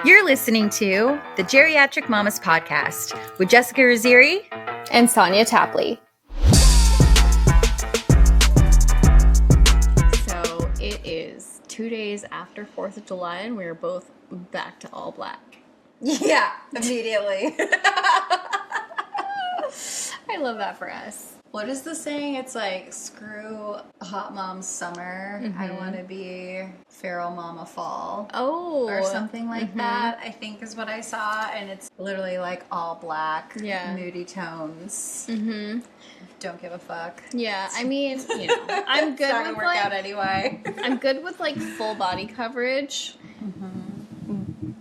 You're listening to the Geriatric Mamas podcast with Jessica Raziri and Sonia Tapley. So it is 2 days after 4th of July and we're both back to all black. Yeah, immediately. I love that for us. What is the saying? It's like, screw hot mom summer. I want to be feral mama fall. Oh. Or something like that, I think is what I saw. And it's literally like all black, moody tones. Mm-hmm. Don't give a fuck. Yeah, I mean, you know, I'm good with work out anyway. I'm good with like full body coverage,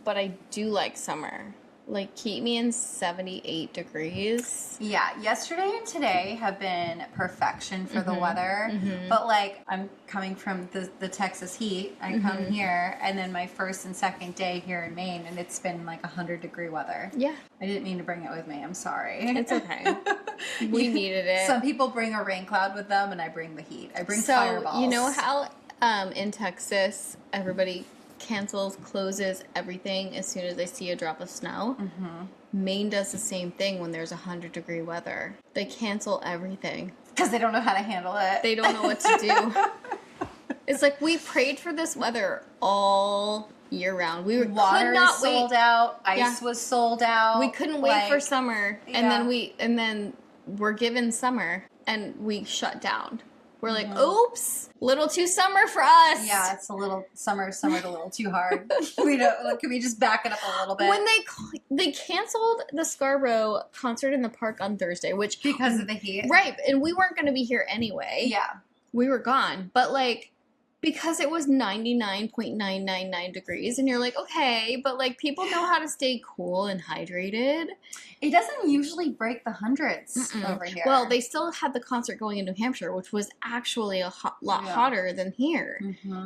but I do like summer. Like, keep me in 78 degrees. Yeah, yesterday and today have been perfection for the weather. But, like, I'm coming from the Texas heat. I come here, and then my first and second day here in Maine, and it's been, like, 100-degree weather. Yeah. I didn't mean to bring it with me. I'm sorry. It's okay. We needed it. Some people bring a rain cloud with them, and I bring the heat. I bring fireballs. You know how in Texas, everybody cancels, closes everything as soon as they see a drop of snow? Maine does the same thing when there's 100-degree weather. They cancel everything. Because they don't know how to handle it. They don't know what to do. It's like we prayed for this weather all year round. We Water was sold out. Ice was sold out. We couldn't wait for summer. And then we're given summer and we shut down. We're like, oops, little too summer for us. Yeah, it's a little summer's a little too hard. We don't. Can we just back it up a little bit? When they canceled the Scarborough concert in the park on Thursday, which because of the heat, right? And we weren't going to be here anyway. Yeah, we were gone. But like, because it was 99.999 degrees, and you're like, okay, but like people know how to stay cool and hydrated. It doesn't usually break the hundreds over here. Well, they still had the concert going in New Hampshire, which was actually a lot hotter than here.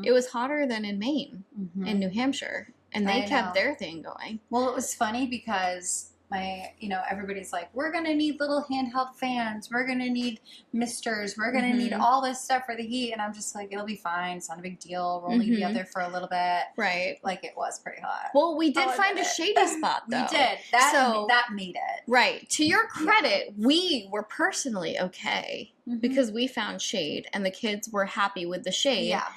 It was hotter than in Maine, in New Hampshire, and they kept their thing going. Well, it was funny because everybody's like, we're going to need little handheld fans. We're going to need misters. We're going to need all this stuff for the heat. And I'm just like, it'll be fine. It's not a big deal. We'll only be out there for a little bit. Right. Like, it was pretty hot. Well, we did find a shady spot, though. We did. That made it. Right. To your credit, we were personally okay because we found shade and the kids were happy with the shade. Yeah.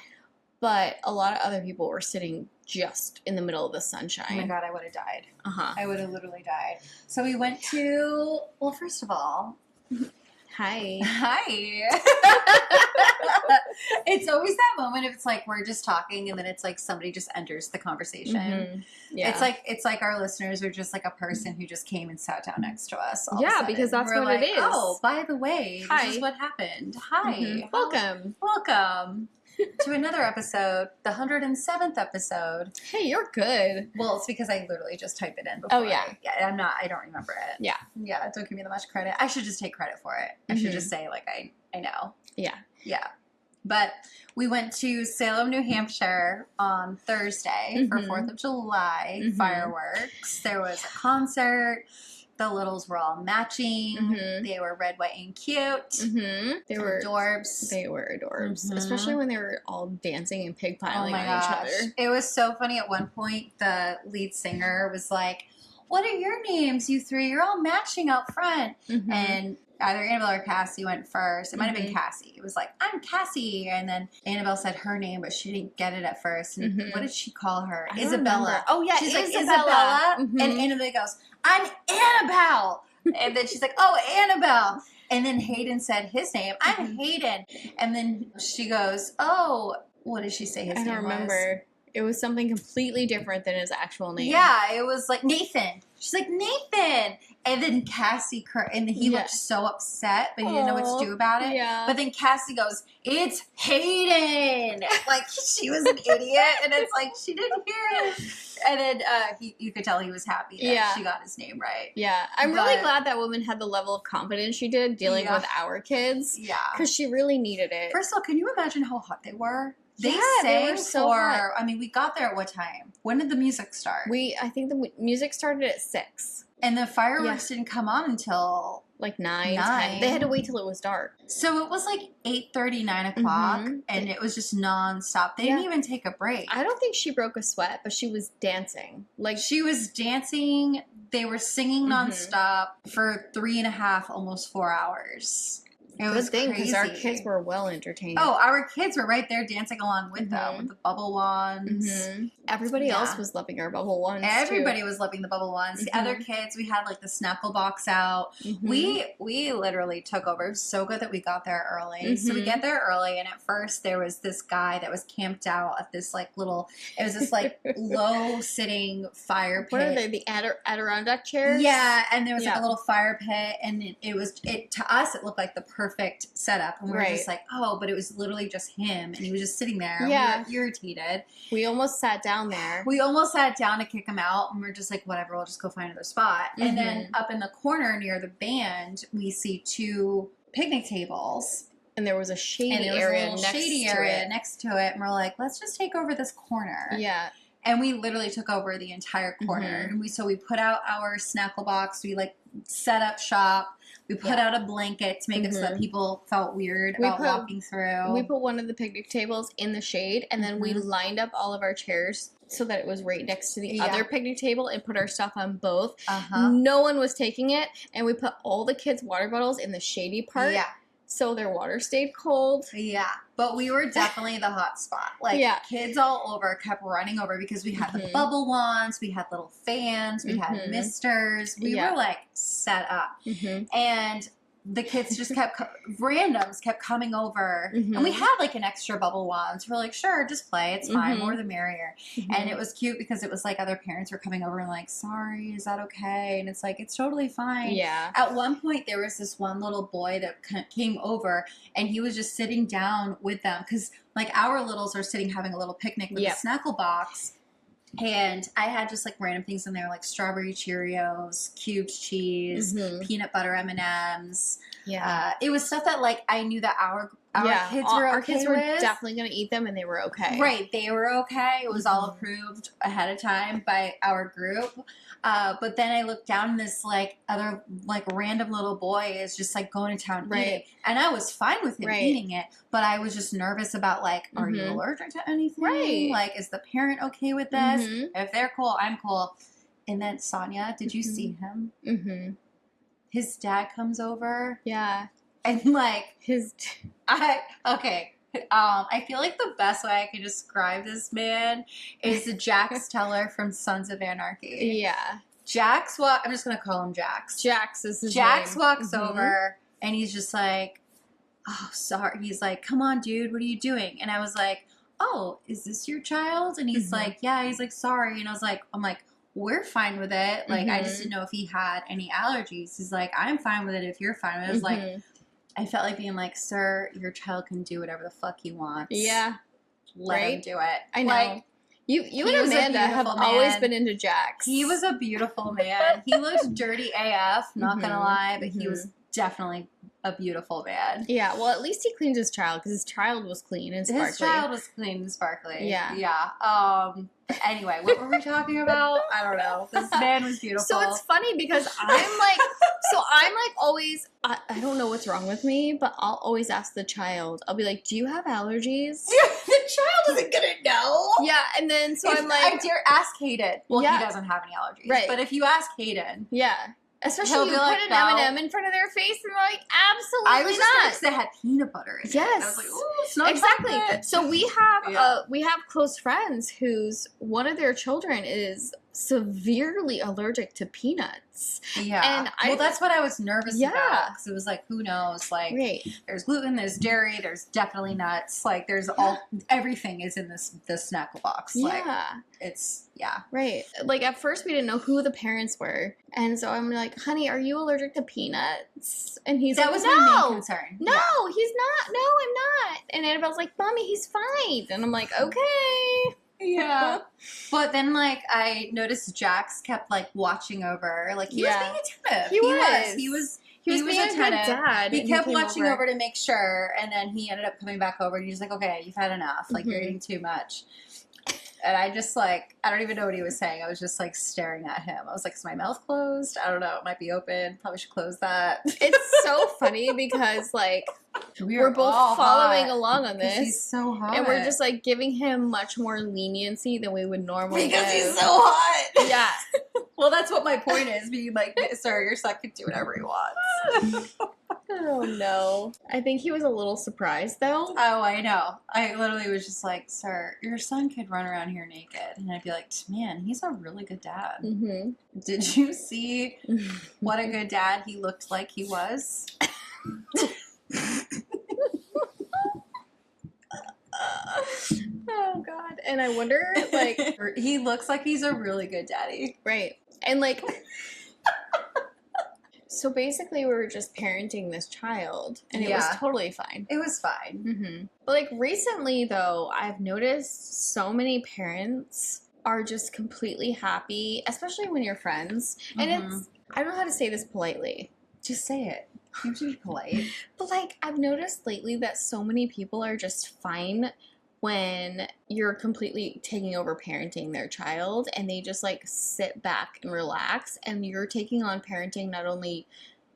But a lot of other people were sitting just in the middle of the sunshine. Oh my God, I would have died. I would have literally died. So we went to, well, first of all, Hi. It's always that moment if it's like we're just talking and then it's like somebody just enters the conversation. Yeah. It's like our listeners are just like a person who just came and sat down next to us. Yeah, because that's what it is. Oh, by the way, this is what happened. Hi. Welcome. To another episode, the 107th episode. Hey, you're good. Well, it's because I literally just typed it in before. Oh, yeah. I don't remember it. Yeah. Yeah, don't give me that much credit. I should just take credit for it. I should just say, like, I know. Yeah. Yeah. But we went to Salem, New Hampshire on Thursday for 4th of July fireworks. There was a concert. The littles were all matching. They were red, white, and cute. They were adorbs. They were adorbs. Especially when they were all dancing and pig-piling on each other. It was so funny. At one point, the lead singer was like, what are your names, you three? You're all matching out front. And either Annabelle or Cassie went first. It might have been Cassie. It was like, I'm Cassie. And then Annabelle said her name, but she didn't get it at first. And what did she call her? Isabella. Oh, yeah, she's like, Isabella. And Annabelle goes, I'm Annabelle. And then she's like, oh, Annabelle. And then Hayden said his name. I'm Hayden. And then she goes, oh, what did she say his name was? I don't remember. It was something completely different than his actual name. Yeah, it was like Nathan. She's like, Nathan. And then Cassie, and he looked so upset, but he didn't know what to do about it. Yeah. But then Cassie goes, it's Hayden. Like, she was an idiot. And it's like, she didn't hear it. And then you could tell he was happy that she got his name right. Yeah. I'm really glad that woman had the level of confidence she did dealing with our kids. Yeah. Because she really needed it. First of all, can you imagine how hot they were? They were so hot. I mean, we got there at what time? When did the music start? I think the music started at 6. And the fireworks didn't come on until Like 9, 10. They had to wait till it was dark. So it was like 8:30, 9 o'clock, and it was just nonstop. They didn't even take a break. I don't think she broke a sweat, but she was dancing. Like she was dancing. They were singing nonstop for 3.5, almost 4 hours. It was crazy. Because our kids were well entertained. Oh, our kids were right there dancing along with them with the bubble wands. Everybody else was loving our bubble wands. Everybody was loving the bubble wands. The other kids, we had like the snackle box out. We literally took over. It was so good that we got there early. So we get there early, and at first there was this guy that was camped out at this like little. It was this like low sitting fire pit. What are they? The Adirondack chairs? Yeah, and there was like a little fire pit, and it to us it looked like the perfect setup, and we were just like, oh, but it was literally just him, and he was just sitting there. Yeah, we were irritated. We almost sat down there. We almost sat down to kick him out, and we're just like, whatever, we'll just go find another spot. And then up in the corner near the band, we see 2 picnic tables. And there was a shady area next to it, and we're like, let's just take over this corner. Yeah. And we literally took over the entire corner. And we put out our snackle box. We like set up shop. We put out a blanket to make it so that people felt weird about walking through. We put one of the picnic tables in the shade, and then we lined up all of our chairs so that it was right next to the other picnic table and put our stuff on both. No one was taking it, and we put all the kids' water bottles in the shady part. Yeah. So their water stayed cold. Yeah. But we were definitely the hot spot. Like, kids all over kept running over because we had the bubble wands, we had little fans, we had misters. We were, like, set up. And the kids just randoms kept coming over. And we had, like, an extra bubble wand. So we're like, sure, just play. It's fine. More the merrier. And it was cute because it was like other parents were coming over and like, sorry, is that okay? And it's like, it's totally fine. Yeah. At one point, there was this one little boy that came over, and he was just sitting down with them because, like, our littles are sitting having a little picnic with a snackle box. And I had just like random things in there, like strawberry Cheerios, cubed cheese, peanut butter M&Ms. Yeah, it was stuff that like I knew that our kids were okay. Our kids were definitely going to eat them, and they were okay. Right, they were okay. It was all approved ahead of time by our group. But then I looked down, and this like other like random little boy is just like going to town eating, and I was fine with him eating it, but I was just nervous about like, are you allergic to anything? Right, like is the parent okay with this? If they're cool, I'm cool. And then Sonia, did you see him? His dad comes over. Yeah, and like I feel like the best way I can describe this man is Jax Teller from Sons of Anarchy. Yeah. I'm just going to call him Jax. Jax is his Jax name. walks over, and he's just like, oh, sorry. He's like, come on, dude, what are you doing? And I was like, oh, is this your child? And he's like, yeah. He's like, sorry. And I'm like, we're fine with it. Like, I just didn't know if he had any allergies. He's like, I'm fine with it if you're fine with it. I was like, I felt like being like, sir, your child can do whatever the fuck he wants. Yeah. Let him do it. I know. Like, you and Amanda have always been into Jax. He was a beautiful man. He looked dirty AF, not gonna lie, but he was definitely a beautiful man. Yeah, well, at least he cleaned his child, because his child was clean and sparkly. His child was clean and sparkly. Yeah. Yeah. Anyway, what were we talking about? I don't know. This man was beautiful. So it's funny because I'm like always, I don't know what's wrong with me, but I'll always ask the child. I'll be like, do you have allergies? The child isn't going to know. Yeah, and then so I'm like. I dare ask Hayden. Well, he doesn't have any allergies. Right. But if you ask Hayden. Yeah. Especially you put an M&M in front of their face, and they're like, absolutely not. I was just because they had peanut butter in it. Yes. I was like, ooh, it's not exactly. So we have close friends whose one of their children is severely allergic to peanuts. Yeah. And that's what I was nervous about, because it was like, who knows? Like, there's gluten, there's dairy, there's definitely nuts. Like, there's everything is in this snackle box. Like, right. Like, at first we didn't know who the parents were, and so I'm like, honey, are you allergic to peanuts? And he's like, that was my main concern. No, he's not. No, I'm not. And Annabelle's like, Mommy, he's fine. And I'm like, okay. Yeah. But then, like, I noticed Jax kept, like, watching over. Like, he was being attentive. He was being attentive. A good dad. He kept watching over to make sure, and then he ended up coming back over, and he's like, okay, you've had enough. Like, you're eating too much. And I just like, I don't even know what he was saying. I was just like staring at him. I was like, is my mouth closed? I don't know. It might be open. Probably should close that. It's so funny because like we're both following along on this. He's so hot. And we're just like giving him much more leniency than we would normally because give. He's so hot. Yeah. Well, that's what my point is. Being like, sir, your son can do whatever he wants. Oh no. I think he was a little surprised though. Oh, I know. I literally was just like, sir, your son could run around here naked. And I'd be like, man, he's a really good dad. Mm-hmm. Did you see what a good dad he looked like he was? Oh God. And I wonder, like, he looks like he's a really good daddy. Right. And like, so basically we were just parenting this child and it was totally fine. It was fine. Mm-hmm. But like recently though, I've noticed so many parents are just completely happy, especially when you're friends. And it's, I don't know how to say this politely. Just say it. You have to be polite. But like, I've noticed lately that so many people are just fine when you're completely taking over parenting their child and they just like sit back and relax and you're taking on parenting not only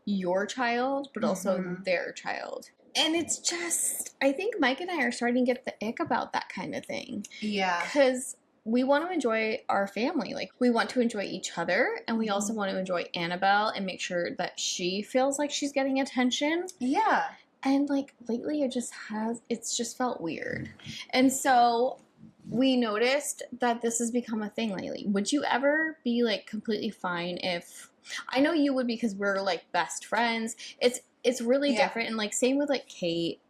your child but also their child. And it's just, I think Mike and I are starting to get the ick about that kind of thing. Yeah. Because we want to enjoy our family. Like, we want to enjoy each other, and we also want to enjoy Annabelle and make sure that she feels like she's getting attention. Yeah. And, like, lately it's just felt weird. And so we noticed that this has become a thing lately. Would you ever be, like, completely fine if, I know you would because we're, like, best friends. It's really different. And, like, same with, like, Kate.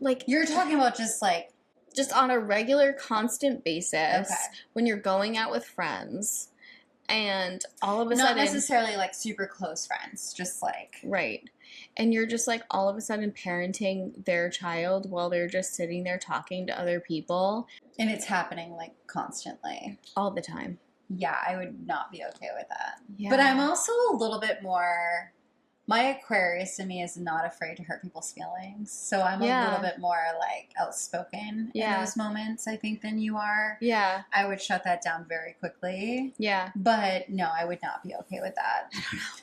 Like, you're talking about just, like, just on a regular, constant basis when you're going out with friends and all of a sudden... Not necessarily, like, super close friends, just, like... Right. And you're just, like, all of a sudden parenting their child while they're just sitting there talking to other people. And it's happening, like, constantly. All the time. Yeah, I would not be okay with that. Yeah. But I'm also a little bit more... My Aquarius in me is not afraid to hurt people's feelings. So I'm a little bit more, like, outspoken in those moments, I think, than you are. Yeah. I would shut that down very quickly. Yeah. But, no, I would not be okay with that.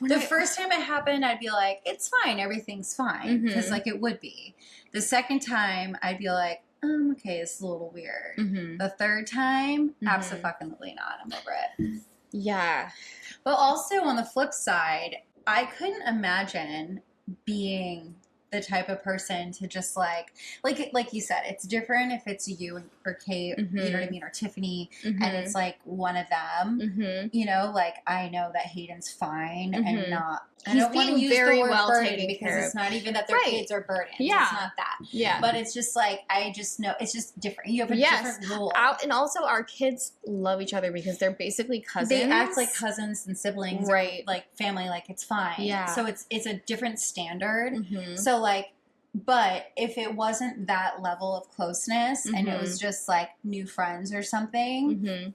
The first time it happened, I'd be like, it's fine. Everything's fine. Because, like, it would be. The second time, I'd be like, okay, this is a little weird. The third time, abso-fucking-lutely not. I'm over it. Yeah. But also, on the flip side... I couldn't imagine being the type of person to just like you said, it's different if it's you or Kate, you know what I mean, or Tiffany, and it's like one of them, you know, like I know that Hayden's fine and not. I don't want to use the word burden because it's not even that their kids are burdens. Yeah. It's not that. Yeah. But it's just like, I just know, it's just different. You have a different rule. And also our kids love each other because they're basically cousins. They act like cousins and siblings, right? Or like family, like it's fine. Yeah. So it's a different standard. So like, but if it wasn't that level of closeness and it was just like new friends or something,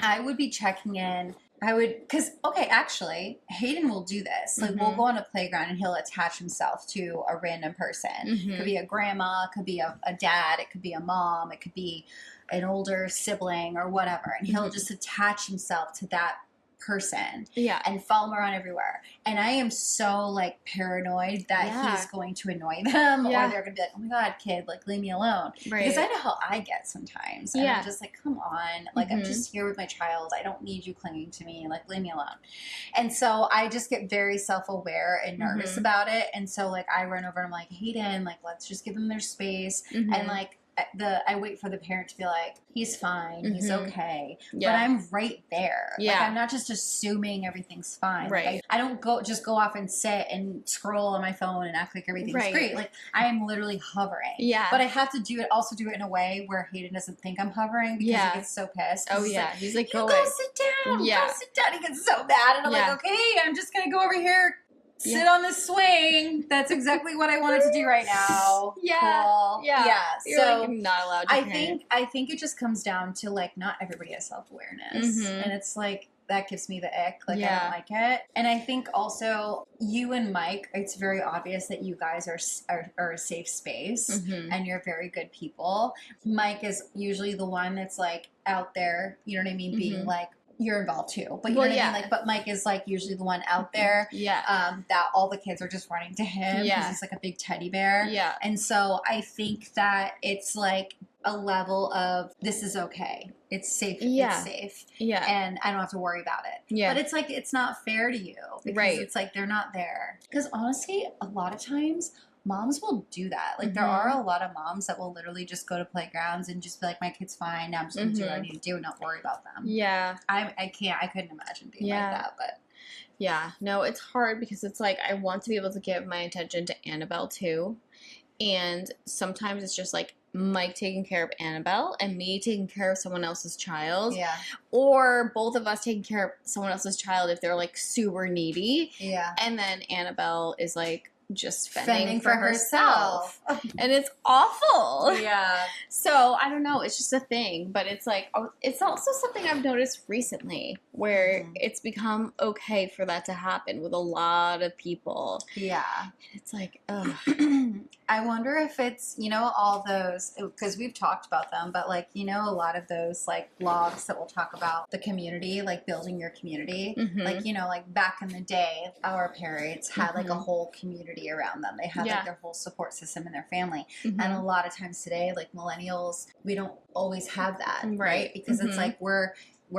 I would be checking in. Because, okay, actually, Hayden will do this. Like, we'll go on a playground and he'll attach himself to a random person. It could be a grandma, it could be a dad, it could be a mom, it could be an older sibling or whatever. And he'll just attach himself to that person and follow them around everywhere. And I am so, like, paranoid that he's going to annoy them or they're going to be like, oh, my God, kid, like, leave me alone. Right. Because I know how I get sometimes. And I'm just like, come on. Like, I'm just here with my child. I don't need you clinging to me. Like, leave me alone. And so I just get very self-aware and nervous about it. And so, like, I run over and I'm like, Hayden, like, let's just give them their space. And, like, I wait for the parent to be like, he's fine, he's okay. But I'm right there. Like, I'm not just assuming everything's fine. Right. Like, I don't go off and sit and scroll on my phone and act like everything's great. Like, I am literally hovering. Yeah. But I have to do it in a way where Hayden doesn't think I'm hovering because he gets so pissed. Oh, yeah. Like, he's like, go sit down. Go sit down. He gets so mad. And I'm like, okay, I'm just going to go over here. Sit on the swing. That's exactly what I wanted to do right now. Cool. Yeah. You're so like not allowed to I think it just comes down to like not everybody has self-awareness. And it's like that gives me the ick. Like, I don't like it. And I think also you and Mike, it's very obvious that you guys are a safe space and you're very good people. Mike is usually the one that's like out there, you know what I mean? Being like, you're involved too, but you know what I mean? Like, but Mike is like usually the one out there that all the kids are just running to him because he's like a big teddy bear. Yeah. And so I think that it's like a level of, this is okay. It's safe. It's safe. Yeah. And I don't have to worry about it. Yeah. But it's like, it's not fair to you because it's like, they're not there. Because honestly, a lot of times moms will do that. Like there are a lot of moms that will literally just go to playgrounds and just be like, my kid's fine. Now I'm just going to do what I need to do and not worry about them. Yeah. I couldn't imagine being like that, but. Yeah. No, it's hard because it's like, I want to be able to give my attention to Annabelle too. And sometimes it's just like Mike taking care of Annabelle and me taking care of someone else's child. Yeah. Or both of us taking care of someone else's child if they're like super needy. Yeah. And then Annabelle is like just fending for herself. And it's awful. Yeah. So I don't know. It's just a thing. But it's like, it's also something I've noticed recently where it's become okay for that to happen with a lot of people. Yeah. And it's like, ugh. I wonder if it's, you know, all those, because we've talked about them, but like, you know, a lot of those like blogs that will talk about the community, like building your community. Like, you know, like back in the day, our parents had like a whole community around them. They had like their whole support system in their family. And a lot of times today, like millennials, we don't always have that, right? Because it's like we're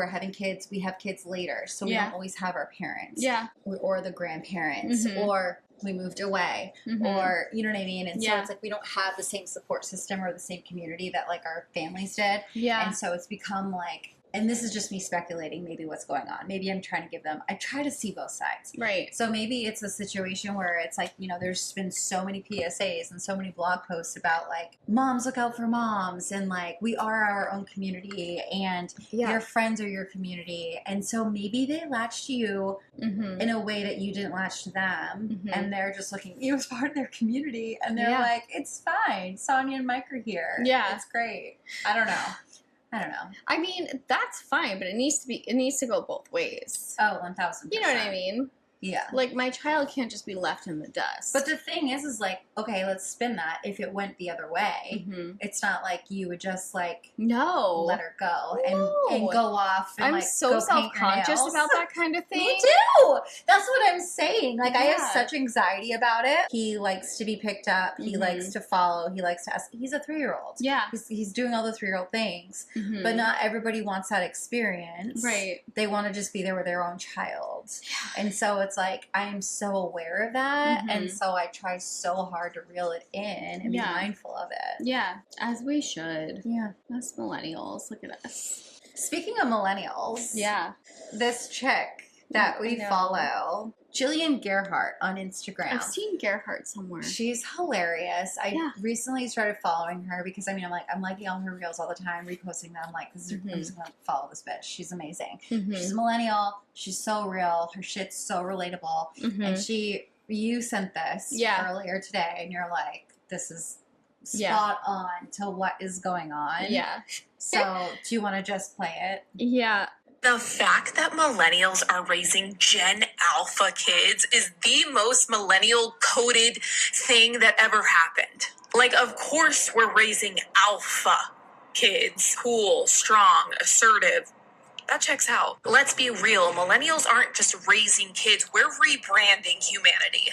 having kids, we have kids later. So we don't always have our parents. Yeah. Or the grandparents or we moved away or, you know what I mean? And so it's like we don't have the same support system or the same community that like our families did. Yeah. And so it's become like, and this is just me speculating maybe what's going on. Maybe I'm trying to I try to see both sides. Right. So maybe it's a situation where it's like, you know, there's been so many PSAs and so many blog posts about like, moms look out for moms and like, we are our own community and your friends are your community. And so maybe they latched to you in a way that you didn't latch to them. And they're just looking at you as part of their community. And they're like, it's fine. Sonia and Mike are here. Yeah. It's great. I don't know. I mean, that's fine, but it needs to go both ways. Oh, 1,000%. You know what I mean? Yeah. Like, my child can't just be left in the dust. But the thing is like, okay, let's spin that. If it went the other way, it's not like you would just, like, let her go and go off and, I'm so self-conscious about that kind of thing. Me too! That's what I'm saying. Like, I have such anxiety about it. He likes to be picked up. He likes to follow. He likes to ask. He's a 3-year-old. Yeah. He's doing all the 3-year-old things. But not everybody wants that experience. Right. They want to just be there with their own child. Yeah. And so it's like, I am so aware of that. And so I try so hard to reel it in and be mindful of it. Yeah, as we should. Yeah. Us millennials. Look at us. Speaking of millennials. Yeah. This chick that we follow, Jillian Gerhardt on Instagram. I've seen Gerhardt somewhere. She's hilarious. I recently started following her because I'm liking all her reels all the time, reposting them. Like, I'm just gonna follow this bitch. She's amazing. She's a millennial. She's so real. Her shit's so relatable. And you sent this earlier today, and you're like, this is spot on to what is going on. Yeah. So, do you want to just play it? Yeah. The fact that millennials are raising Gen Alpha kids is the most millennial-coded thing that ever happened. Like, of course we're raising alpha kids. Cool, strong, assertive. That checks out. Let's be real. Millennials aren't just raising kids. We're rebranding humanity.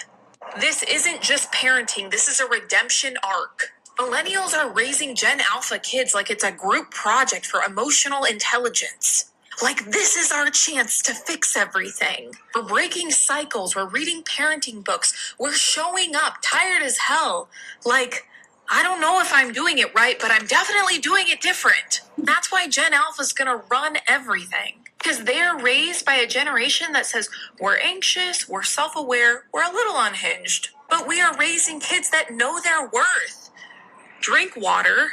This isn't just parenting. This is a redemption arc. Millennials are raising Gen Alpha kids like it's a group project for emotional intelligence. Like, this is our chance to fix everything. We're breaking cycles. We're reading parenting books. We're showing up tired as hell. Like, I don't know if I'm doing it right, but I'm definitely doing it different. That's why Gen Alpha's gonna run everything. Because they're raised by a generation that says, we're anxious, we're self-aware, we're a little unhinged. But we are raising kids that know their worth, drink water,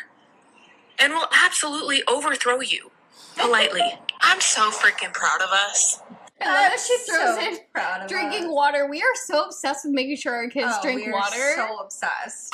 and will absolutely overthrow you. Politely. I'm so freaking proud of us. I love that she throws in drinking water. We are so obsessed with making sure our kids drink water. So obsessed.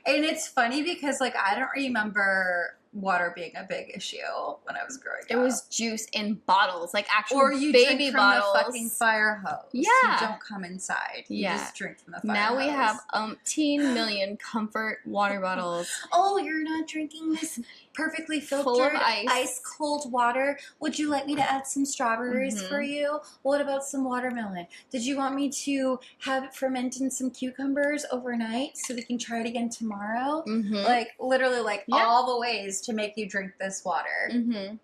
And it's funny because, like, I don't remember water being a big issue when I was growing up. It was juice in bottles, like actual or you baby drink from bottles. the fucking fire hose. Yeah. You don't come inside. You just drink from the fire Now hose. we have umpteen million comfort water bottles. Oh, you're not drinking this perfectly filtered Full of ice. ice cold water? Would you like me to add some strawberries for you? What about some watermelon? Did you want me to have it ferment in some cucumbers overnight so we can try it again tomorrow? Like literally like all the ways to make you drink this water.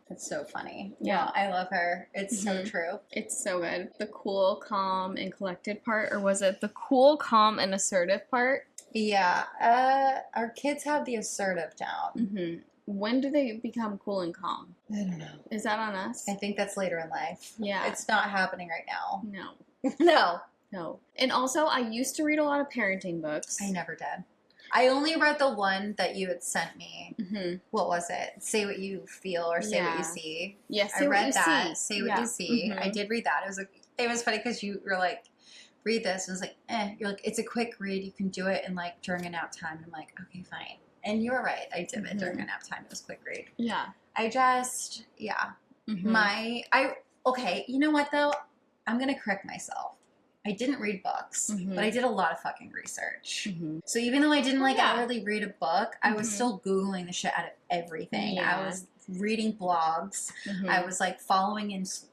It's so funny. Yeah, I love her. It's so true. It's so good. The cool, calm, and collected part, or was it the cool, calm, and assertive part? Yeah, our kids have the assertive down. When do they become cool and calm? I don't know. Is that on us? I think that's later in life. Yeah. It's not happening right now. No. No. And also, I used to read a lot of parenting books. I never did. I only read the one that you had sent me. What was it? Say What You Feel or Say What You See. Yes, I read that. Say What You See. I did read that. It was funny because you were like, read this. And I was like, You're like, it's a quick read. You can do it in like during a nap time. And I'm like, okay, fine. And you were right. I did it during a nap time. It was a quick read. Yeah. I just, okay, you know what though? I'm going to correct myself. I didn't read books, but I did a lot of fucking research. So even though I didn't really read a book, I was still Googling the shit out of everything. I was reading blogs. I was like following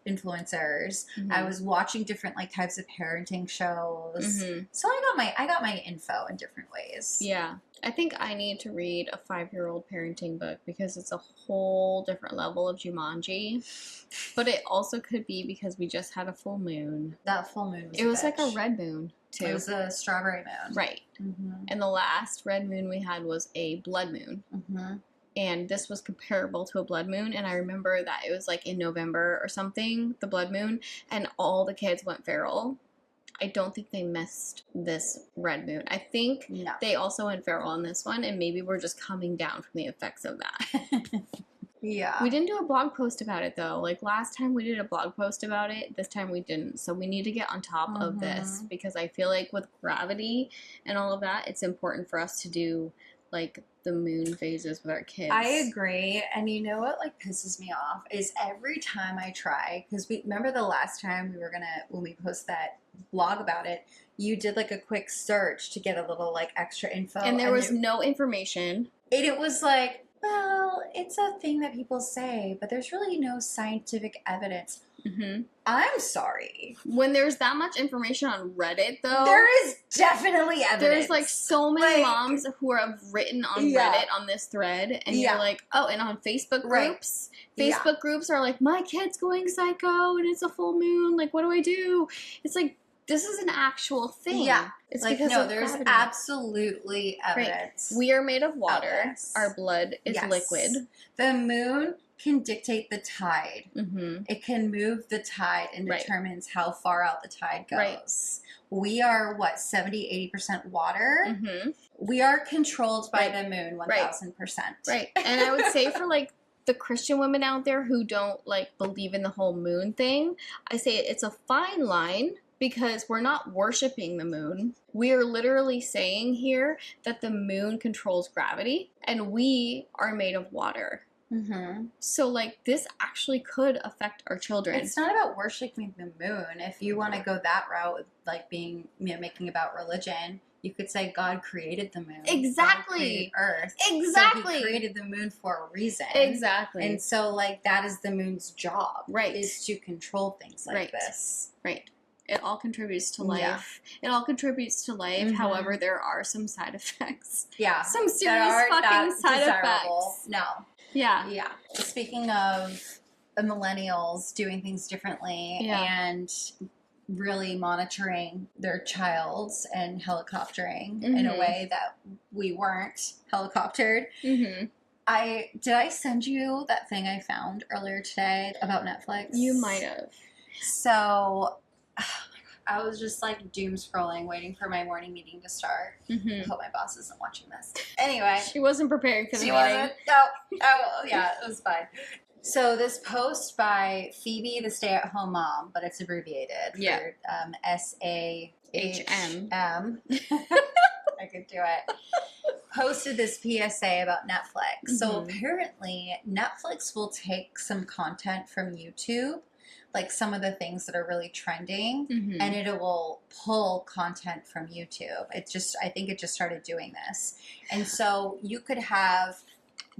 influencers. I was watching different like types of parenting shows. So I got my info in different ways. Yeah. I think I need to read a 5-year-old parenting book because it's a whole different level of Jumanji. But it also could be because we just had a full moon. That full moon was It was like a red moon, too. It was a strawberry moon. Right. And the last red moon we had was a blood moon. And this was comparable to a blood moon. And I remember that it was like in November or something, the blood moon, and all the kids went feral. I don't think they missed this red moon. I think they also went feral on this one, and maybe we're just coming down from the effects of that. Yeah. We didn't do a blog post about it, though. Like, last time we did a blog post about it. This time we didn't. So we need to get on top of this, because I feel like with gravity and all of that, it's important for us to do, like, the moon phases with our kids. I agree. And you know what, like, pisses me off is every time I try, because we remember the last time when we post that blog about it, you did, like, a quick search to get a little, like, extra info. And there was no information. And it was like, well, it's a thing that people say, but there's really no scientific evidence. I'm sorry. When there's that much information on Reddit, though, there is definitely evidence. There's like so many moms who have written on Reddit on this thread, and you're like, oh, and on Facebook groups. Facebook groups are like, my kid's going psycho, and it's a full moon. Like, what do I do? It's like, this is an actual thing. Yeah. It's like, because no, there's absolutely evidence. Right. We are made of water. Our blood is liquid. The moon can dictate the tide. It can move the tide and determines how far out the tide goes. We are, 70-80% water? We are controlled by the moon 1,000%. Right. And I would say for, like, the Christian women out there who don't, like, believe in the whole moon thing, I say it's a fine line, because we're not worshiping the moon. We are literally saying here that the moon controls gravity, and we are made of water. So, like, this actually could affect our children. It's not about worshiping the moon. If you want to go that route with, like, being, making about religion, you could say God created the moon. Exactly. God created Earth. Exactly. So he created the moon for a reason. Exactly. And so, like, that is the moon's job. Right. Is to control things like this. Right. It all contributes to life. It all contributes to life. However, there are some side effects. Yeah. Some serious fucking side effects. No. Yeah. Yeah. Speaking of the millennials doing things differently and really monitoring their childs and helicoptering in a way that we weren't helicoptered. Did I send you that thing I found earlier today about Netflix? You might have. So I was just like doom scrolling, waiting for my morning meeting to start. I hope my boss isn't watching this. Anyway. She wasn't preparing for the meeting. Wasn't? No. Oh, yeah, it was fine. So this post by Phoebe, the stay-at-home mom, but it's abbreviated for SAHM. I could do it. posted this PSA about Netflix. So apparently Netflix will take some content from YouTube, like some of the things that are really trending, and it will pull content from YouTube. I think it just started doing this. And so you could have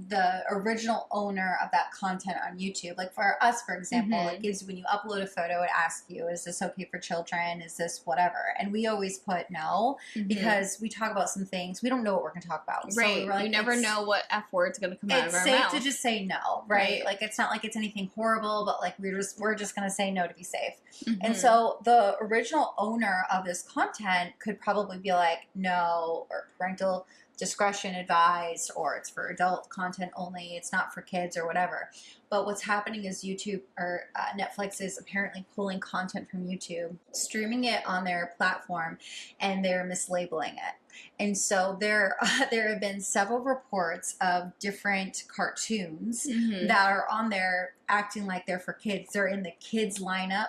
the original owner of that content on YouTube. Like for us, for example, it gives, when you upload a photo, it asks you, is this okay for children? Is this whatever? And we always put no, because we talk about some things, we don't know what we're going to talk about. Right. So like, you never know what F word's going to come out of our mouth. It's safe to just say no, right? Like it's not like it's anything horrible, but like we're just going to say no to be safe. And so the original owner of this content could probably be like, no, or parental discretion advised, or it's for adult content only, it's not for kids or whatever. But what's happening is YouTube or Netflix is apparently pulling content from YouTube, streaming it on their platform, and they're mislabeling it. And so there have been several reports of different cartoons that are on there acting like they're for kids. They're in the kids lineup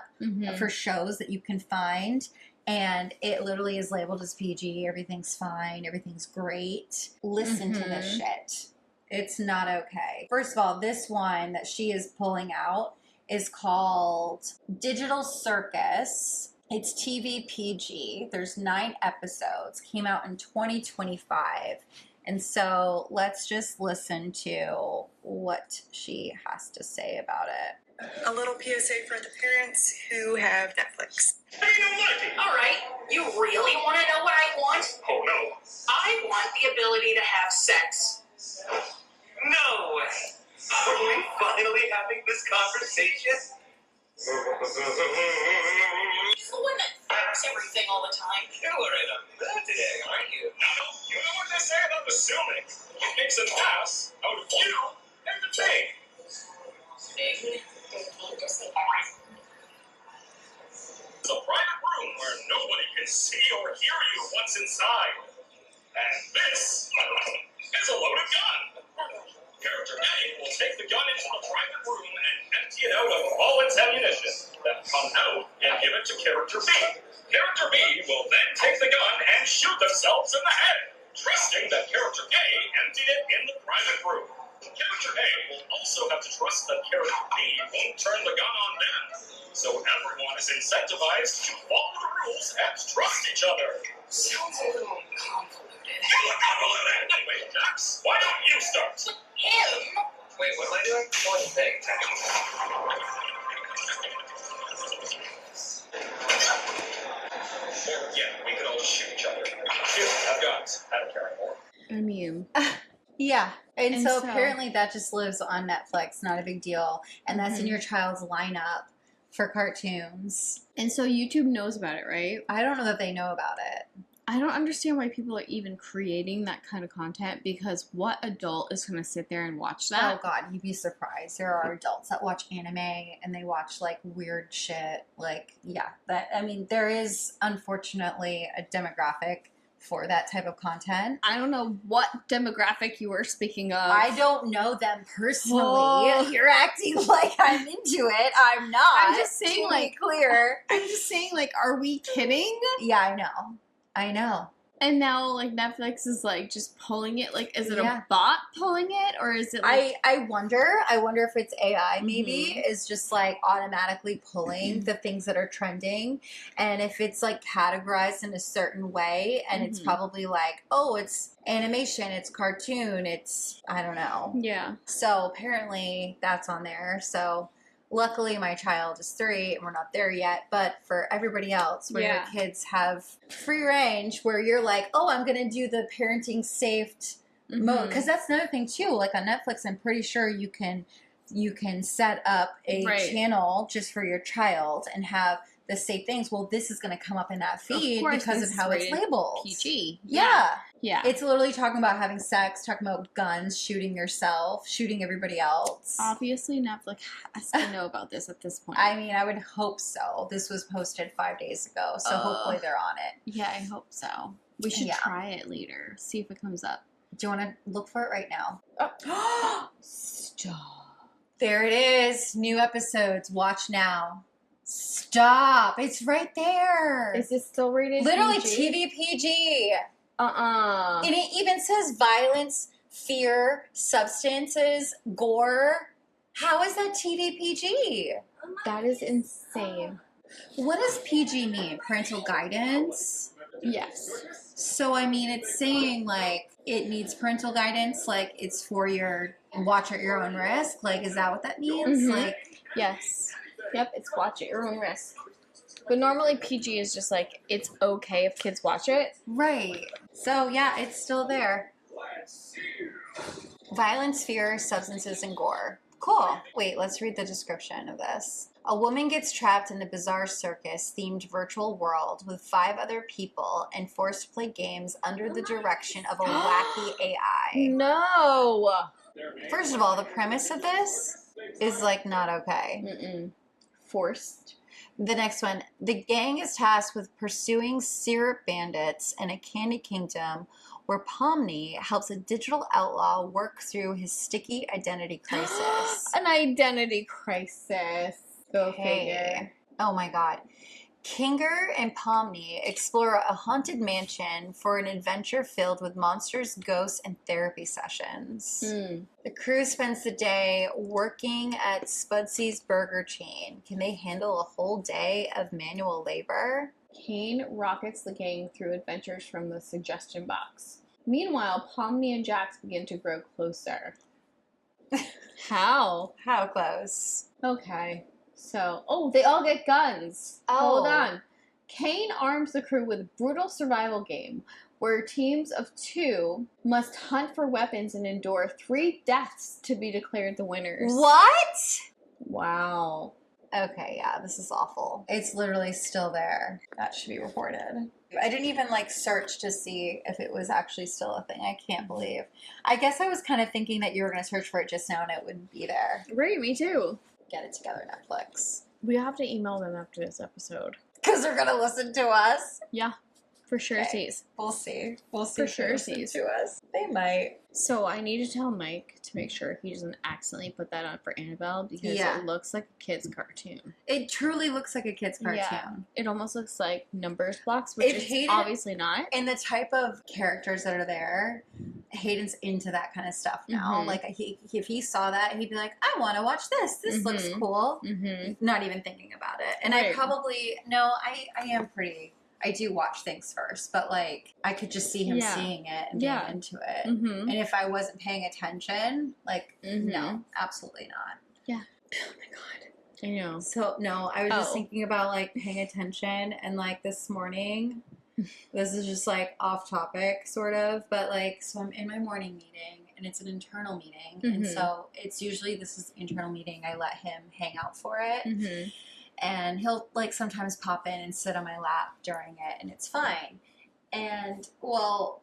for shows that you can find. And it literally is labeled as PG. Everything's fine. Everything's great. Listen to this shit. It's not okay. First of all, this one that she is pulling out is called Digital Circus. It's TV PG. There's 9 episodes. Came out in 2025. And so let's just listen to what she has to say about it. A little PSA for the parents who have Netflix. All right, you really want to know what I want? Oh, no. I want the ability to have sex. No way. Are we finally having this conversation? He's the one that fucks everything all the time. Killer in a bed today, aren't you? No, you know what they say about assuming. It makes an ass out of you and the thing. It's a private room where nobody can see or hear you once inside. And this is a loaded gun. Character A will take the gun into the private room and empty it out of all its ammunition. Then come out and give it to Character B. Character B will then take the gun and shoot themselves in the head, trusting that Character A emptied it in the private room. Character A will also have to trust that Character B won't turn the gun on them. So everyone is incentivized to follow the rules and trust each other. Sounds a little convoluted. You look convoluted! Anyway, Jax, why don't you start? Him? Wait, what am I doing? One thing. Or, yeah, we could all shoot each other. Shoot, have guns. I don't care anymore. I mean... Yeah. And so apparently that just lives on Netflix, not a big deal. And that's in your child's lineup for cartoons. And so YouTube knows about it, right? I don't know that they know about it. I don't understand why people are even creating that kind of content, because what adult is going to sit there and watch that? Oh God, you'd be surprised. There are adults that watch anime and they watch like weird shit. Like, yeah, there is unfortunately a demographic for that type of content. I don't know what demographic you were speaking of. I don't know them personally. Oh. You're acting like I'm into it. I'm not. I'm just saying, like, clear. I'm just saying, like, are we kidding? Yeah, I know. And now, like, Netflix is, like, just pulling it. Like, is it a bot pulling it? Or is it, like... I wonder if it's AI, maybe, is just, like, automatically pulling the things that are trending. And if it's, like, categorized in a certain way, and it's probably, like, oh, it's animation, it's cartoon, it's... I don't know. Yeah. So, apparently, that's on there. So... Luckily, my child is 3, and we're not there yet. But for everybody else, where your kids have free range, where you're like, oh, I'm going to do the parenting safe mode. Because that's another thing, too. Like on Netflix, I'm pretty sure you can set up a channel just for your child and have the safe things. Well, this is going to come up in that feed because of how it's labeled. PG. Yeah. Yeah. It's literally talking about having sex, talking about guns, shooting yourself, shooting everybody else. Obviously, Netflix has to know about this at this point. I mean, I would hope so. This was posted 5 days ago, so hopefully they're on it. Yeah, I hope so. We should try it later. See if it comes up. Do you want to look for it right now? Oh. Stop. There it is. New episodes. Watch now. Stop. It's right there. Is this still rated Literally PG? TV PG. And it even says violence, fear, substances, gore. How is that TVPG? That is insane. What does PG mean? Parental guidance? Yes. So, I mean, it's saying, like, it needs parental guidance, like, it's for your watch at your own risk. Like, is that what that means? Mhm. Like, yes. Yep, it's watch at your own risk. But normally PG is just like, it's okay if kids watch it. right. So, yeah, it's still there. Violence, fear, substances, and gore. Cool. Wait, let's read the description of this. A woman gets trapped in a bizarre circus-themed virtual world with 5 other people and forced to play games under the direction of a wacky AI. No. First of all, the premise of this is, like, not okay. Mm-mm. Forced. The next one. The gang is tasked with pursuing syrup bandits in a candy kingdom where Pomni helps a digital outlaw work through his sticky identity crisis. An identity crisis. Go figure. Hey. Oh my god. Kinger and Pomni explore a haunted mansion for an adventure filled with monsters, ghosts, and therapy sessions. The crew spends the day working at Spudsy's burger chain. Can they handle a whole day of manual labor? Kane rockets the gang through adventures from the suggestion box. Meanwhile, Pomni and Jax begin to grow closer. How? How close? Okay. So, they all get guns. Oh. Hold on. Kane arms the crew with a brutal survival game where teams of 2 must hunt for weapons and endure 3 deaths to be declared the winners. What? Wow. Okay, yeah, this is awful. It's literally still there. That should be reported. I didn't even, like, search to see if it was actually still a thing. I can't believe. I guess I was kind of thinking that you were going to search for it just now and it wouldn't be there. Right, me too. Get it together, Netflix. We have to email them after this episode. Because they're going to listen to us? Yeah, for sure. Okay. We'll see. We'll see For if they sure listen sees. to us. They might. So I need to tell Mike to make sure he doesn't accidentally put that on for Annabelle because Yeah. it looks like a kid's cartoon. It truly looks like a kid's cartoon. Yeah. It almost looks like numbers blocks, which If is Hayden- obviously not. And the type of characters that are there, Hayden's into that kind of stuff now. Mhm. Like, if he saw that, he'd be like, I want to watch this. This looks Mhm. cool. Mm-hmm. Not even thinking about it. And Right. I do watch things first, but, like, I could just see him Yeah. seeing it and being Yeah. into it. Mm-hmm. And if I wasn't paying attention, like, Mhm. no, absolutely not. Yeah. Oh my God. I know. So, no, I was just Oh. thinking about, like, paying attention. And, like, this morning, this is just, like, off topic, sort of. But, like, so I'm in my morning meeting, and it's an internal meeting. And Mhm. so it's usually, this is the internal meeting. I let him hang out for it. Mm-hmm. And he'll, like, sometimes pop in and sit on my lap during it, and it's fine. And, well,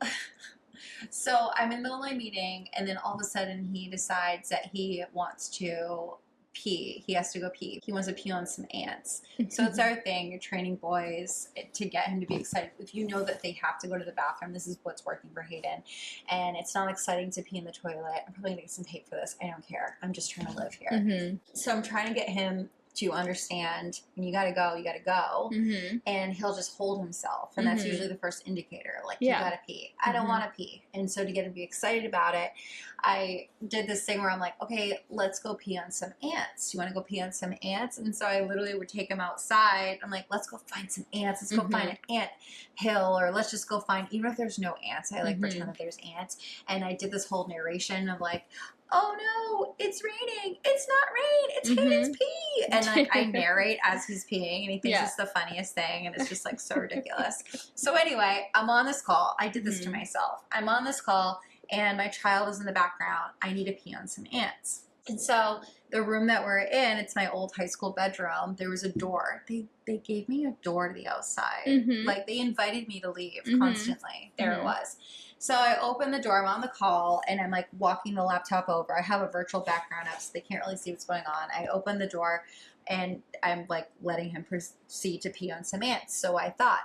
so I'm in the middle of my meeting, and then all of a sudden he decides that he wants to pee. He has to go pee. He wants to pee on some ants. So it's our thing. You're training boys to get him to be excited. If you know that they have to go to the bathroom, this is what's working for Hayden. And it's not exciting to pee in the toilet. I'm probably going to get some tape for this. I don't care. I'm just trying to live here. Mm-hmm. So I'm trying to get him to understand when you gotta go, you gotta go. Mm-hmm. And he'll just hold himself. And that's Mhm. usually the first indicator. Like, Yeah. you gotta pee. I don't Mhm. want to pee. And so to get him to be excited about it, I did this thing where I'm like, okay, let's go pee on some ants. You want to go pee on some ants? And so I literally would take him outside. I'm like, let's go find some ants. Let's go find an ant hill, or let's just go find, even if there's no ants, I like pretend that there's ants. And I did this whole narration of like, oh no, it's raining. It's not rain. It's Hayden's pee. And like I narrate as he's peeing, and he thinks it's the funniest thing, and it's just like so ridiculous. So anyway, I'm on this call. I did this to myself. I'm on this call, and my child is in the background. I need to pee on some ants. And so the room that we're in, it's my old high school bedroom. There was a door. They gave me a door to the outside. Like they invited me to leave constantly. There it was. So I open the door, I'm on the call, and I'm like walking the laptop over. I have a virtual background up so they can't really see what's going on. I open the door and I'm like letting him proceed to pee on some ants. So I thought.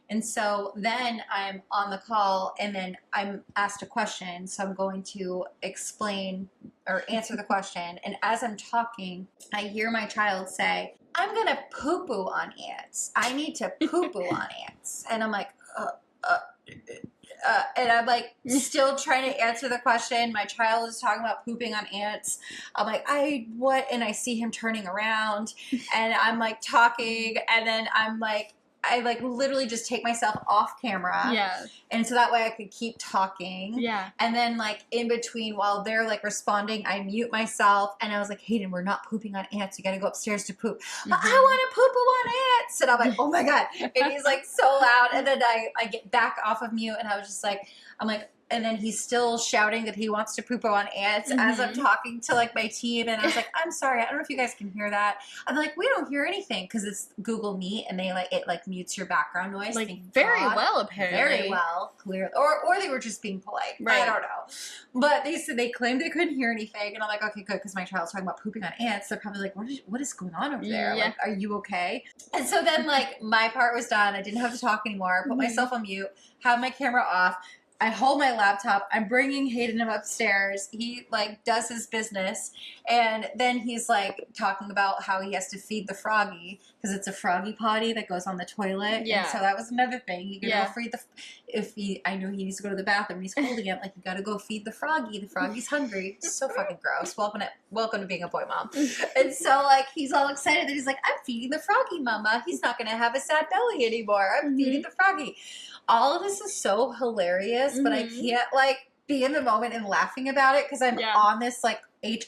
And so then I'm on the call and then I'm asked a question. So I'm going to explain or answer the question. And as I'm talking, I hear my child say, I'm going to poo-poo on ants. I need to poo-poo on ants. And I'm like, and I'm like still trying to answer the question. My child is talking about pooping on ants. I'm like, what? And I see him turning around, and I'm like talking, and then I'm like, I like literally just take myself off camera. Yeah. And so that way I could keep talking. Yeah. And then like in between while they're like responding, I mute myself and I was like, Hayden, we're not pooping on ants. You got to go upstairs to poop. But I want to poop on ants. And I'm like, oh my God. And he's like so loud. And then I get back off of mute and I was just like, I'm like, and then he's still shouting that he wants to poop on ants as I'm talking to like my team. And I was like, I'm sorry. I don't know if you guys can hear that. I'm like, we don't hear anything because it's Google Meet and it like mutes your background noise. Like very well, apparently. Very well, clearly. Or they were just being polite. Right. I don't know. But they said they claimed they couldn't hear anything. And I'm like, okay, good. Because my child's talking about pooping on ants. They're probably like, what is going on over there? Yeah. Like, are you okay? And so then like my part was done. I didn't have to talk anymore. Put myself on mute. Have my camera off. I hold my laptop. I'm bringing Hayden upstairs. He like does his business, and then he's like talking about how he has to feed the froggy because it's a froggy potty that goes on the toilet. Yeah. And so that was another thing. You gotta go feed I know he needs to go to the bathroom. He's holding it like you gotta go feed the froggy. The froggy's hungry. It's so fucking gross. Welcome to being a boy mom. And so like he's all excited that he's like, I'm feeding the froggy, mama. He's not gonna have a sad belly anymore. I'm feeding the froggy. All of this is so hilarious, but I can't like be in the moment and laughing about it because I'm on this like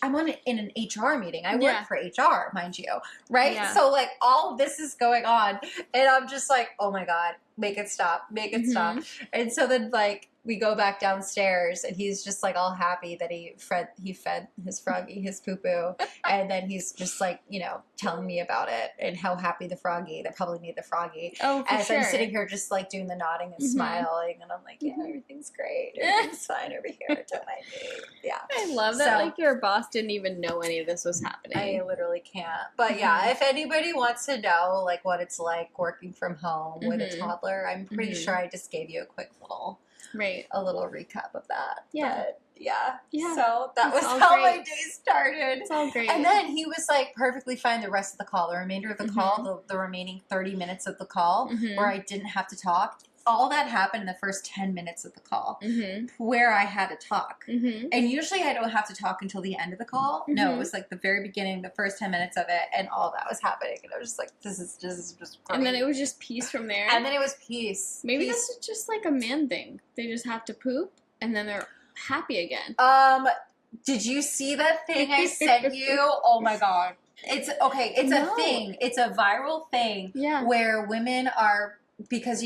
I'm in an HR meeting. I work for HR, mind you, right? Yeah. So like all of this is going on, and I'm just like, oh my God, make it stop, make it stop. And so then like we go back downstairs, and he's just like all happy that he fed his froggy his poo poo, and then he's just like telling me about it and how happy the froggy that probably made the froggy. Oh, for As sure. I'm sitting here just like doing the nodding and smiling, and I'm like, yeah, everything's great, everything's fine over here. Don't mind me. Yeah, I love that. Like your boss didn't even know any of this was happening. I literally can't. But yeah, if anybody wants to know like what it's like working from home with a toddler, I'm pretty sure I just gave you a quick little. Right. A little recap of that. Yeah. But yeah. Yeah. So that was how my day started. It's all great. And then he was like perfectly fine the rest of the call, the remainder of the call, the remaining 30 minutes of the call where I didn't have to talk. All that happened in the first 10 minutes of the call where I had to talk. And usually I don't have to talk until the end of the call. No, it was like the very beginning, the first 10 minutes of it, and all that was happening. And I was just like, this is just great. And then it was just peace from there. And then it was peace. Maybe this is just like a man thing. They just have to poop, and then they're happy again. Did you see that thing I sent you? Oh my God. It's okay. It's a thing. It's a viral thing where women are, because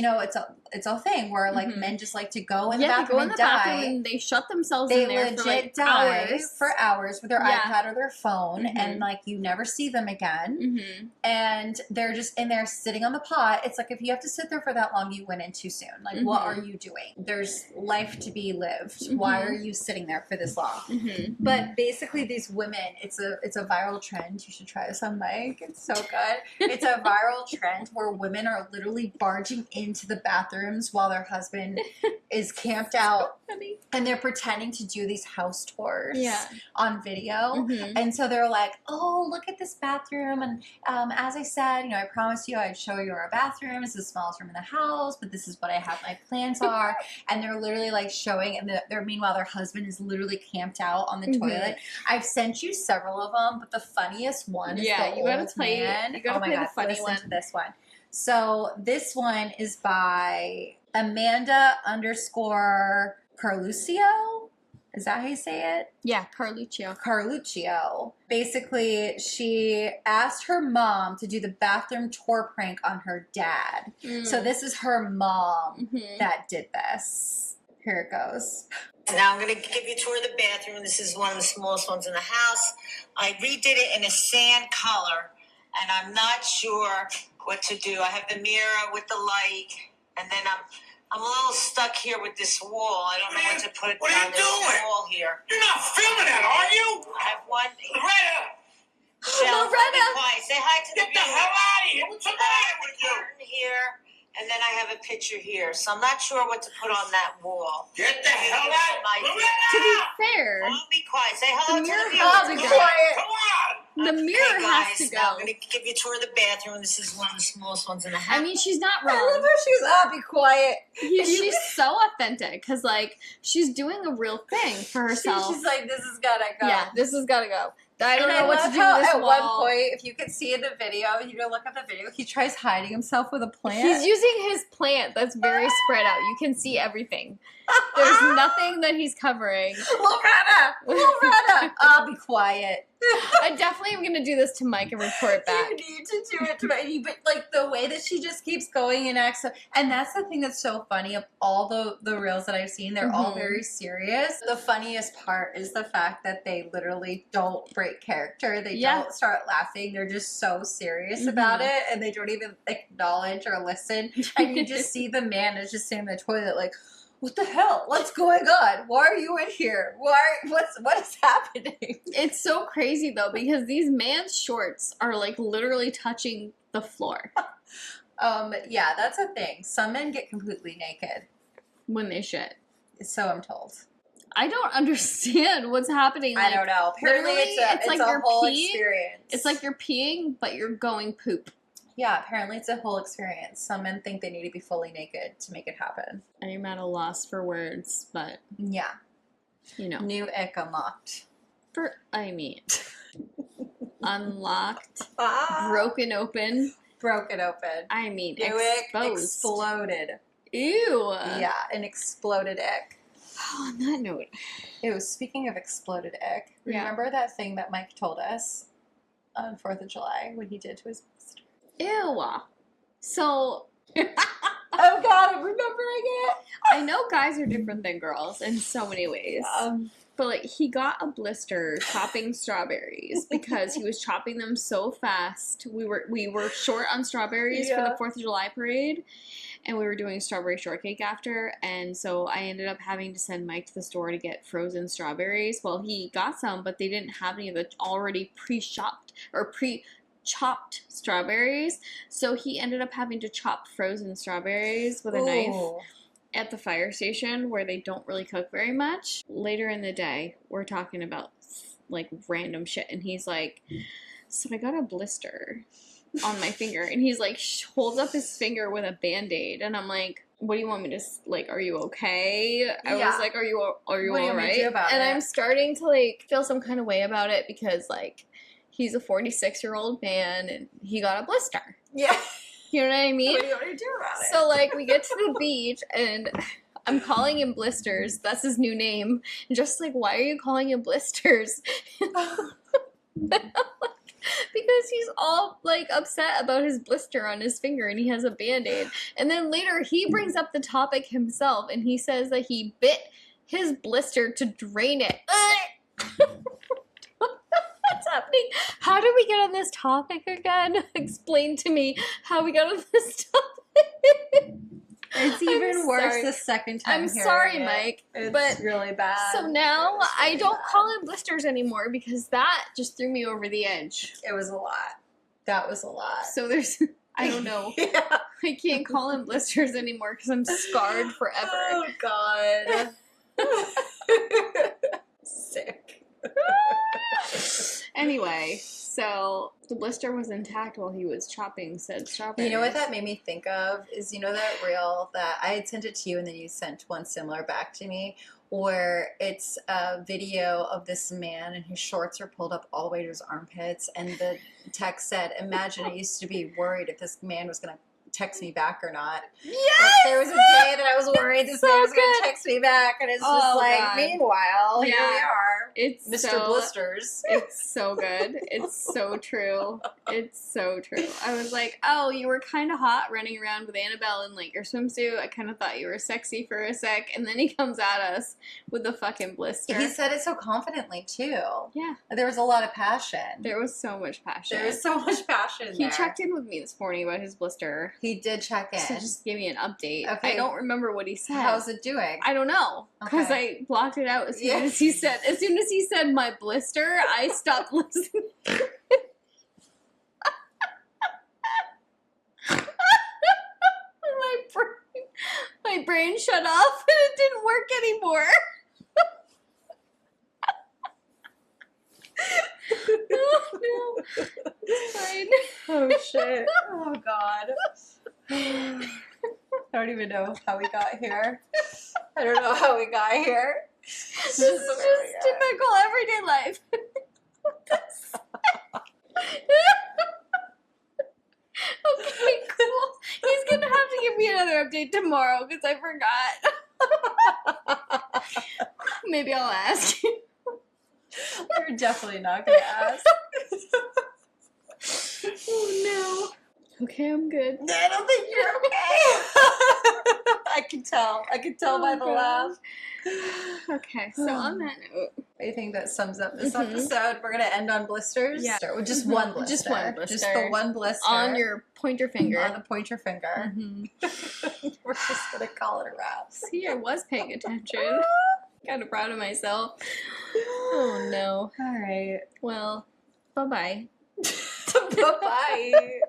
it's a thing where like men just like to go in the bathroom and die. And they shut themselves in there legit for like die for hours with their iPad or their phone, and like you never see them again. And they're just in there sitting on the pot. It's like if you have to sit there for that long, you went in too soon. Like what are you doing? There's life to be lived. Why are you sitting there for this long? But basically these women, it's a viral trend. You should try this on Mike. It's so good. It's a viral trend where women are literally barging into the bathrooms while their husband is camped out, and they're pretending to do these house tours on video. And so they're like, oh, look at this bathroom, and as I said, I promised you I'd show you our bathroom. It's the smallest room in the house, but this is what I have my plans are. And they're literally like showing, and meanwhile their husband is literally camped out on the toilet. I've sent you several of them, but the funniest one is the you gotta old play, man. You gotta play the funny listen one. to this one. So this one is by Amanda _Carluccio. Is that how you say it? Yeah, Carluccio. Carluccio. Basically, she asked her mom to do the bathroom tour prank on her dad. So this is her mom that did this. Here it goes. Now I'm going to give you a tour of the bathroom. This is one of the smallest ones in the house. I redid it in a sand color, and I'm not sure what to do. I have the mirror with the light, and then I'm a little stuck here with this wall. I don't know what to put on this wall here. You're not filming that, are you? I have one. Loretta! Shelf. Loretta! Quiet. Say hi to the Get the hell out of here! What's the matter with you? Curtain here, and then I have a picture here. So I'm not sure what to put on that wall. Get the hell out! Loretta! To be fair, Don't be quiet. Say hello to the mirror viewers. has a Quiet. Come on! The mirror has guys, to now go. I'm going to give you a tour of the bathroom. This is one of the smallest ones in the house. I mean, she's not I love wrong. how she was, be quiet. She's so authentic because, like, she's doing a real thing for herself. She's like, this has gotta go. Yeah, this has got to go. I don't And know what to love do how with this at wall. one point, if you could see in the video, you go look at the video, he tries hiding himself with a plant. He's using his plant that's very spread out. You can see everything. There's nothing that he's covering. Loretta, I'll be quiet. I definitely am going to do this to Mike and report back. You need to do it to me. But like the way that she just keeps going and acts, and that's the thing that's so funny of all the reels that I've seen. They're all very serious. The funniest part is the fact that they literally don't break character. They don't start laughing. They're just so serious about it, and they don't even acknowledge or listen. And you just see the man is just sitting in the toilet like, what the hell? What's going on? Why are you in here? What is happening? It's so crazy though because these man's shorts are like literally touching the floor. Yeah, that's a thing. Some men get completely naked when they shit. So I'm told. I don't understand what's happening. Like, I don't know. Apparently it's like a whole experience. It's like you're peeing, but you're going poop. Yeah, apparently it's a whole experience. Some men think they need to be fully naked to make it happen. I am at a loss for words, but yeah, you know, new ick unlocked. Unlocked, broken open. I mean, new ick exploded. Ew. Yeah, an exploded ick. Oh, on that note, speaking of exploded ick, remember that thing that Mike told us on 4th of July when he did to his blister? Ew. So, oh God, I'm remembering it. I know guys are different than girls in so many ways. But like he got a blister chopping strawberries because he was chopping them so fast. We were short on strawberries for the 4th of July parade, and we were doing strawberry shortcake after, and so I ended up having to send Mike to the store to get frozen strawberries. Well, he got some, but they didn't have any of the already pre-chopped strawberries, so he ended up having to chop frozen strawberries with a knife at the fire station where they don't really cook very much. Later in the day, we're talking about like random shit, and he's like, so I got a blister on my finger, and he's like holds up his finger with a Band-Aid, and I'm like, what do you want me to, like, are you okay? I was like, are you all right? And I'm starting to like feel some kind of way about it because like he's a 46-year-old man and he got a blister. Yeah. You know what I mean? What do you want to do about it? So, like, we get to the beach, and I'm calling him Blisters. That's his new name. And just like, why are you calling him Blisters? Because he's all, like, upset about his blister on his finger, and he has a Band-Aid. And then later, he brings up the topic himself, and he says that he bit his blister to drain it. What's happening? How did we get on this topic again? Explain to me how we got on this topic. It's even worse the second time. I'm sorry, Mike. It's really bad. So now I don't call him blisters anymore because that just threw me over the edge. It was a lot. That was a lot. So there's, I don't know. I can't call him blisters anymore because I'm scarred forever. Oh, God. Sick. Anyway, so the blister was intact while he was chopping said strawberries. You know what that made me think of is, you know that reel that I had sent it to you and then you sent one similar back to me, where it's a video of this man and his shorts are pulled up all the way to his armpits, and the text said, imagine I used to be worried if this man was going to text me back or not. Yes! Like, there was a day that I was worried this man was going to text me back, and it's just like, God. Meanwhile, here we are. It's Mr. Blisters. It's so good. It's so true. It's so true. I was like, oh, you were kind of hot running around with Annabelle in like your swimsuit. I kind of thought you were sexy for a sec, and then he comes at us with the fucking blister. He said it so confidently too. Yeah. There was a lot of passion. There was so much passion. There was so much passion. He checked in with me this morning about his blister. He did check in. So just give me an update. Okay. I don't remember what he said. How's it doing? I don't know. Because I blocked it out as soon as he said, my blister, I stopped listening. My brain shut off and it didn't work anymore. Oh, no. It's fine. Oh shit. Oh god. I don't even know how we got here. I don't know how we got here. This is just typical everyday life. Okay, cool. He's gonna have to give me another update tomorrow because I forgot. Maybe I'll ask you. You're definitely not gonna ask. Oh no. Okay, I'm good. I don't think you're okay. I can tell. I can tell by the laugh. Okay, so on that note, I think that sums up this episode. We're gonna end on blisters. Yeah. With just one blister. Just one blister. Just the one blister. On your pointer finger. On the pointer finger. We're just gonna call it a wrap. See, I was paying attention. Kind of proud of myself. Oh no. All right. Well, bye-bye. Bye-bye.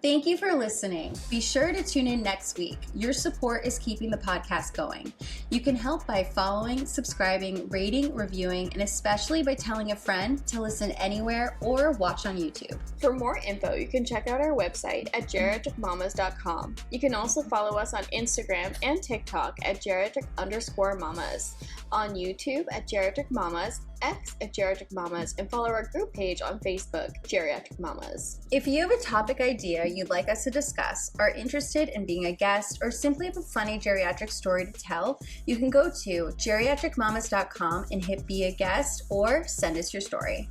Thank you for listening. Be sure to tune in next week. Your support is keeping the podcast going. You can help by following, subscribing, rating, reviewing, and especially by telling a friend to listen anywhere or watch on YouTube. For more info, you can check out our website at geriatricmamas.com. You can also follow us on Instagram and TikTok at geriatric_mamas, on YouTube at Geriatric Mamas, X at Geriatric Mamas, and follow our group page on Facebook, Geriatric Mamas. If you have a topic idea you'd like us to discuss, are interested in being a guest, or simply have a funny geriatric story to tell, you can go to geriatricmamas.com and hit be a guest or send us your story.